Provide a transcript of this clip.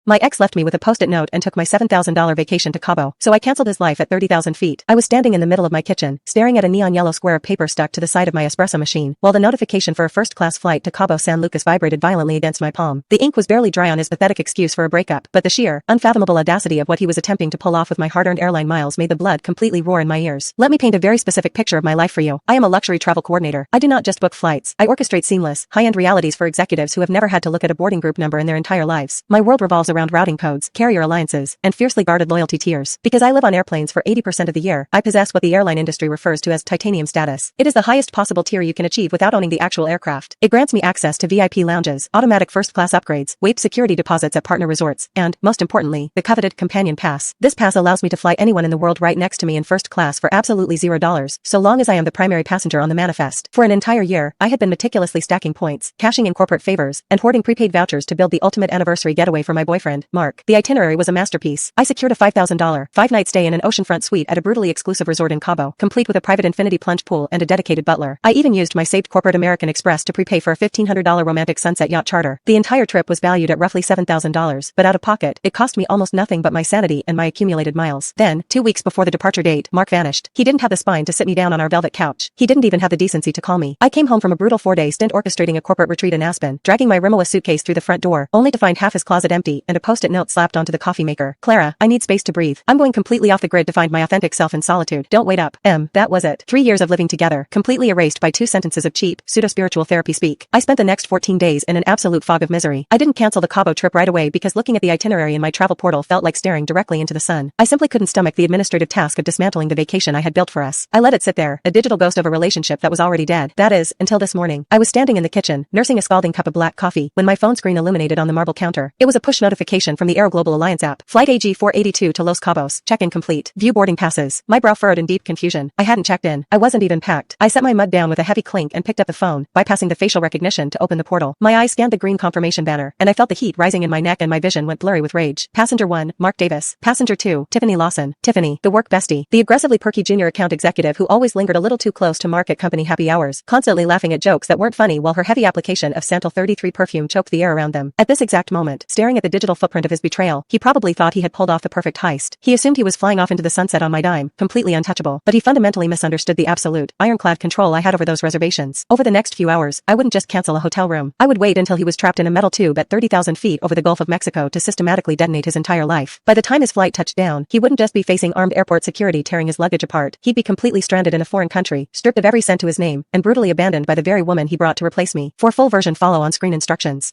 My ex left me with a post-it note and took my $7,000 vacation to Cabo, so I canceled his life at 30,000 feet. I was standing in the middle of my kitchen, staring at a neon yellow square of paper stuck to the side of my espresso machine, while the notification for a first-class flight to Cabo San Lucas vibrated violently against my palm. The ink was barely dry on his pathetic excuse for a breakup, but the sheer, unfathomable audacity of what he was attempting to pull off with my hard-earned airline miles made the blood completely roar in my ears. Let me paint a very specific picture of my life for you. I am a luxury travel coordinator. I do not just book flights. I orchestrate seamless, high-end realities for executives who have never had to look at a boarding group number in their entire lives. My world revolves around routing codes, carrier alliances, and fiercely guarded loyalty tiers. Because I live on airplanes for 80% of the year, I possess what the airline industry refers to as titanium status. It is the highest possible tier you can achieve without owning the actual aircraft. It grants me access to VIP lounges, automatic first-class upgrades, waived security deposits at partner resorts, and, most importantly, the coveted companion pass. This pass allows me to fly anyone in the world right next to me in first class for absolutely $0, so long as I am the primary passenger on the manifest. For an entire year, I had been meticulously stacking points, cashing in corporate favors, and hoarding prepaid vouchers to build the ultimate anniversary getaway for my boyfriend, Mark. The itinerary was a masterpiece. I secured a $5,000, 5-night stay in an oceanfront suite at a brutally exclusive resort in Cabo, complete with a private infinity plunge pool and a dedicated butler. I even used my saved corporate American Express to prepay for a $1,500 romantic sunset yacht charter. The entire trip was valued at roughly $7,000, but out of pocket, it cost me almost nothing but my sanity and my accumulated miles. Then, 2 weeks before the departure date, Mark vanished. He didn't have the spine to sit me down on our velvet couch. He didn't even have the decency to call me. I came home from a brutal 4-day stint orchestrating a corporate retreat in Aspen, dragging my Rimowa suitcase through the front door, only to find half his closet empty and a post-it note slapped onto the coffee maker. Clara, I need space to breathe. I'm going completely off the grid to find my authentic self in solitude. Don't wait up. That was it. 3 years of living together, completely erased by 2 sentences of cheap, pseudo-spiritual therapy speak. I spent the next 14 days in an absolute fog of misery. I didn't cancel the Cabo trip right away because looking at the itinerary in my travel portal felt like staring directly into the sun. I simply couldn't stomach the administrative task of dismantling the vacation I had built for us. I let it sit there, a digital ghost of a relationship that was already dead. That is, until this morning. I was standing in the kitchen, nursing a scalding cup of black coffee, when my phone screen illuminated on the marble counter. It was a push notification from the Aero Global Alliance app. Flight AG 482 to Los Cabos. Check-in complete. View boarding passes. My brow furrowed in deep confusion. I hadn't checked in. I wasn't even packed. I set my mug down with a heavy clink and picked up the phone, bypassing the facial recognition to open the portal. My eyes scanned the green confirmation banner, and I felt the heat rising in my neck and my vision went blurry with rage. Passenger 1, Mark Davis. Passenger 2, Tiffany Lawson. Tiffany, the work bestie. The aggressively perky junior account executive who always lingered a little too close to Mark at company happy hours, constantly laughing at jokes that weren't funny while her heavy application of Santal 33 perfume choked the air around them. At this exact moment, staring at the digital footprint of his betrayal, he probably thought he had pulled off the perfect heist. He assumed he was flying off into the sunset on my dime, completely untouchable, but he fundamentally misunderstood the absolute, ironclad control I had over those reservations. Over the next few hours, I wouldn't just cancel a hotel room. I would wait until he was trapped in a metal tube at 30,000 feet over the Gulf of Mexico to systematically detonate his entire life. By the time his flight touched down, he wouldn't just be facing armed airport security tearing his luggage apart. He'd be completely stranded in a foreign country, stripped of every cent to his name, and brutally abandoned by the very woman he brought to replace me. For full version follow on screen instructions.